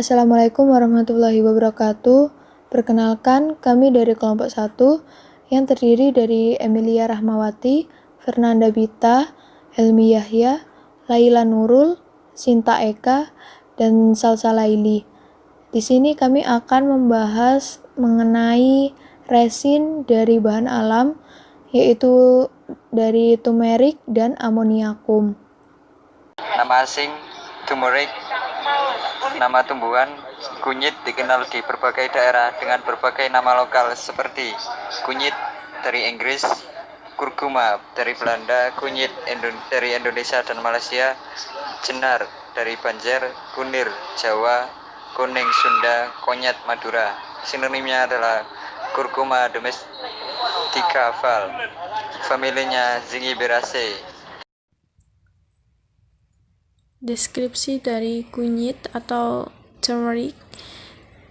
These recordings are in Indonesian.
Assalamualaikum warahmatullahi wabarakatuh. Perkenalkan, kami dari kelompok 1 yang terdiri dari Emilia Rahmawati, Fernanda Bita, Helmi Yahya, Laila Nurul, Sinta Eka, dan Salsa Laili. Di sini kami akan membahas mengenai resin dari bahan alam, yaitu dari turmeric dan amoniakum. Nama asing turmeric, nama tumbuhan kunyit dikenal di berbagai daerah dengan berbagai nama lokal seperti kunyit dari Inggris, kurkuma dari Belanda, kunyit dari Indonesia dan Malaysia, jenar dari Banjar, kunir Jawa, kuning Sunda, konyat Madura. Sinonimnya adalah kurkuma domestica Val, familinya Zingiberaceae. Deskripsi dari kunyit atau turmeric.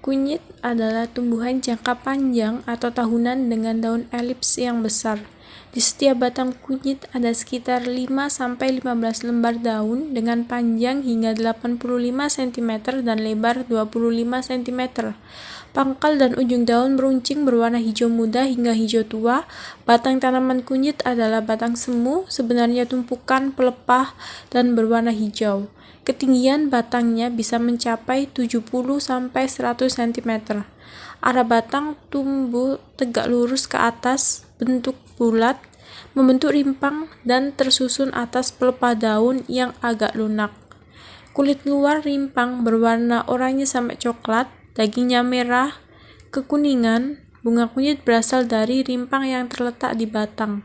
Kunyit adalah tumbuhan jangka panjang atau tahunan dengan daun elips yang besar. Di setiap batang kunyit ada sekitar 5-15 lembar daun dengan panjang hingga 85 cm dan lebar 25 cm. Pangkal dan ujung daun meruncing berwarna hijau muda hingga hijau tua. Batang tanaman kunyit adalah batang semu, sebenarnya tumpukan pelepah dan berwarna hijau. Ketinggian batangnya bisa mencapai 70-100 cm. Arah batang tumbuh tegak lurus ke atas, bentuk bulat, membentuk rimpang dan tersusun atas pelepah daun yang agak lunak. Kulit luar rimpang berwarna oranye sampai coklat, dagingnya merah, kekuningan. Bunga kunyit berasal dari rimpang yang terletak di batang.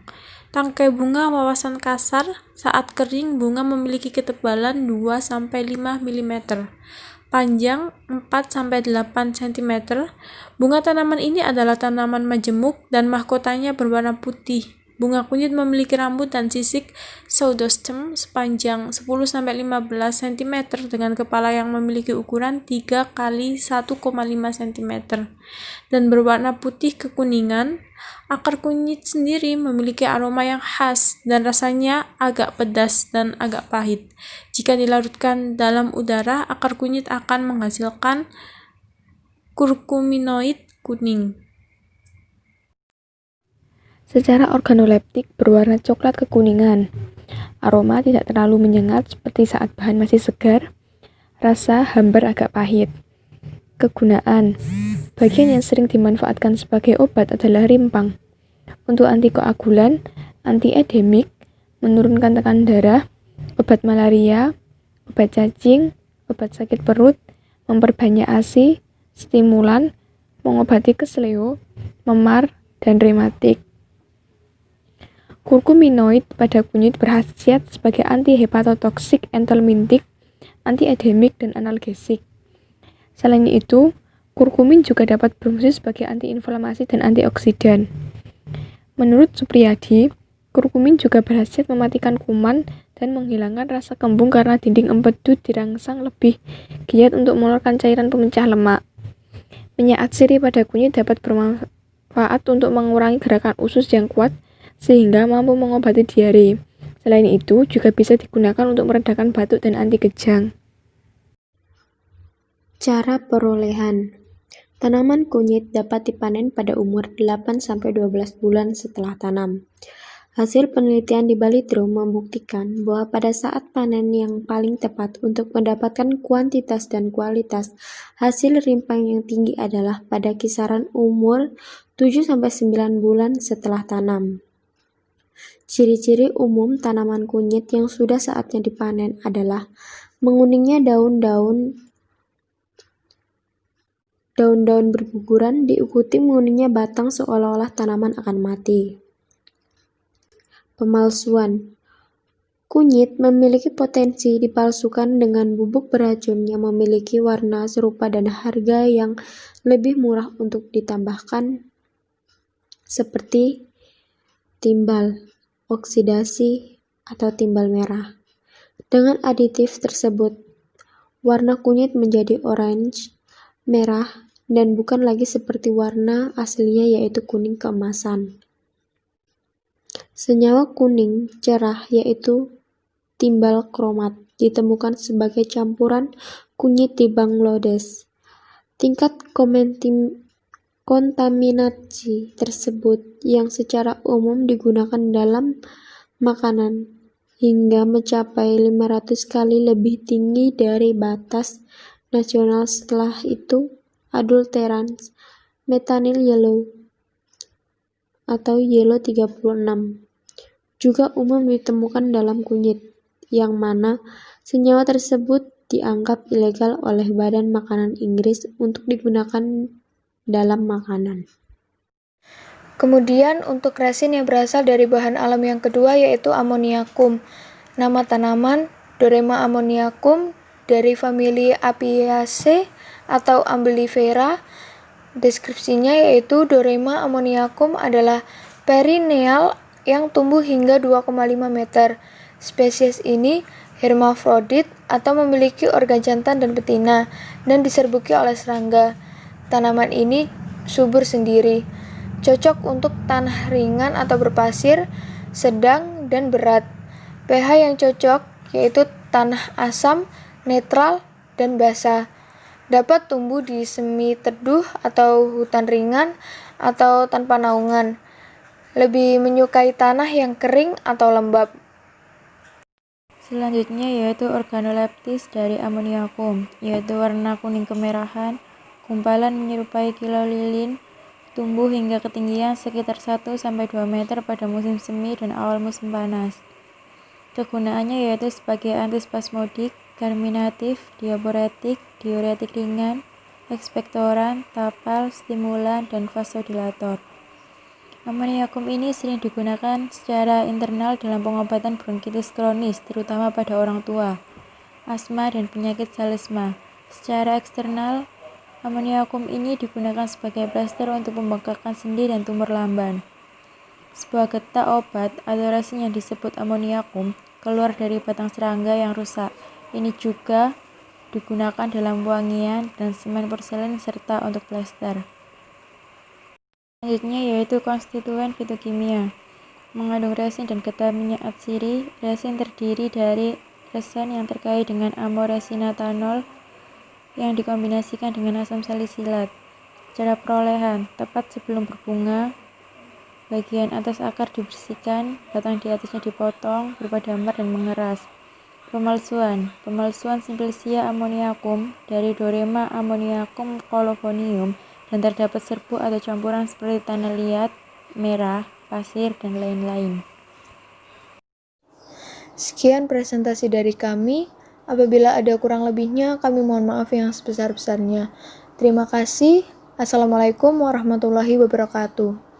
Tangkai bunga wawasan kasar, saat kering bunga memiliki ketebalan 2-5 mm, panjang 4-8 cm. Bunga tanaman ini adalah tanaman majemuk dan mahkotanya berwarna putih. Bunga kunyit memiliki rambut dan sisik pseudostem sepanjang 10-15 cm dengan kepala yang memiliki ukuran 3 x 1,5 cm dan berwarna putih kekuningan. Akar kunyit sendiri memiliki aroma yang khas dan rasanya agak pedas dan agak pahit. Jika dilarutkan dalam udara, akar kunyit akan menghasilkan kurkuminoid kuning. Secara organoleptik berwarna coklat kekuningan. Aroma tidak terlalu menyengat seperti saat bahan masih segar. Rasa hambar agak pahit. Kegunaan. Bagian yang sering dimanfaatkan sebagai obat adalah rimpang. Untuk antikoagulan, antiedemik, menurunkan tekanan darah, obat malaria, obat cacing, obat sakit perut, memperbanyak ASI, stimulan, mengobati kesleo, memar, dan rematik. Kurkuminoid pada kunyit berkhasiat sebagai anti-hepatotoksik, entelmintik, antiedemik, dan analgesik. Selain itu, kurkumin juga dapat berfungsi sebagai antiinflamasi dan antioksidan. Menurut Supriyadi, kurkumin juga berkhasiat mematikan kuman dan menghilangkan rasa kembung karena dinding empedu dirangsang lebih giat untuk mengeluarkan cairan pemecah lemak. Minyak atsiri pada kunyit dapat bermanfaat untuk mengurangi gerakan usus yang kuat sehingga mampu mengobati diare. Selain itu, juga bisa digunakan untuk meredakan batuk dan anti kejang. Cara perolehan. Tanaman kunyit dapat dipanen pada umur 8-12 bulan setelah tanam. Hasil penelitian di Balitro membuktikan bahwa pada saat panen yang paling tepat untuk mendapatkan kuantitas dan kualitas hasil rimpang yang tinggi adalah pada kisaran umur 7-9 bulan setelah tanam. Ciri-ciri umum tanaman kunyit yang sudah saatnya dipanen adalah menguningnya daun-daun berguguran diikuti menguningnya batang seolah-olah tanaman akan mati. Pemalsuan. Kunyit memiliki potensi dipalsukan dengan bubuk beracun yang memiliki warna serupa dan harga yang lebih murah untuk ditambahkan seperti timbal, oksidasi, atau timbal merah. Dengan aditif tersebut, warna kunyit menjadi orange, merah, dan bukan lagi seperti warna aslinya yaitu kuning keemasan. Senyawa kuning cerah yaitu timbal kromat. ditemukan sebagai campuran kunyit di Bangladesh. Tingkat kontaminasi tersebut yang secara umum digunakan dalam makanan hingga mencapai 500 kali lebih tinggi dari batas nasional. Setelah itu, adulteran metanyl yellow atau yellow 36 juga umum ditemukan dalam kunyit, yang mana senyawa tersebut dianggap ilegal oleh Badan Makanan Inggris untuk digunakan dalam makanan. Kemudian untuk resin yang berasal dari bahan alam yang kedua yaitu amoniakum. Nama tanaman Dorema ammoniacum dari famili Apiaceae atau Umbellifera. Deskripsinya yaitu Dorema ammoniacum adalah perennial yang tumbuh hingga 2,5 meter. Spesies ini hermafrodit atau memiliki organ jantan dan betina dan diserbuki oleh serangga. Tanaman ini subur sendiri, cocok untuk tanah ringan atau berpasir, sedang dan berat. pH yang cocok yaitu tanah asam, netral, dan basah. Dapat tumbuh di semi teduh atau hutan ringan atau tanpa naungan. Lebih menyukai tanah yang kering atau lembab. Selanjutnya yaitu organoleptis dari Ammoniacum, yaitu warna kuning kemerahan, gumpalan menyerupai kilau lilin, tumbuh hingga ketinggian sekitar 1-2 meter pada musim semi dan awal musim panas. Kegunaannya yaitu sebagai antispasmodik, germinatif, diuretik, diuretik ringan, ekspektoran, tapal, stimulan, dan vasodilator. Ammoniacum ini sering digunakan secara internal dalam pengobatan bronkitis kronis, terutama pada orang tua, asma, dan penyakit salesma. Secara eksternal, Ammoniacum ini digunakan sebagai plester untuk pembengkakan sendi dan tumor lamban. Sebuah getah obat atau resin yang disebut ammoniacum keluar dari batang serangga yang rusak. Ini juga digunakan dalam wangian dan semen porselen serta untuk plester. Selanjutnya yaitu konstituen fitokimia. Mengandung resin dan getah minyak atsiri. Resin terdiri dari resin yang terkait dengan amoresinatanol yang dikombinasikan dengan asam salisilat. Cara perolehan, tepat sebelum berbunga, bagian atas akar dibersihkan, batang di atasnya dipotong berupa damar dan mengeras. Pemalsuan Simplesia ammoniacum dari Dorema ammoniacum colophonium dan terdapat serbuk atau campuran seperti tanah liat, merah, pasir, dan lain-lain. Sekian presentasi dari kami. Apabila ada kurang lebihnya, kami mohon maaf yang sebesar-besarnya. Terima kasih. Assalamualaikum warahmatullahi wabarakatuh.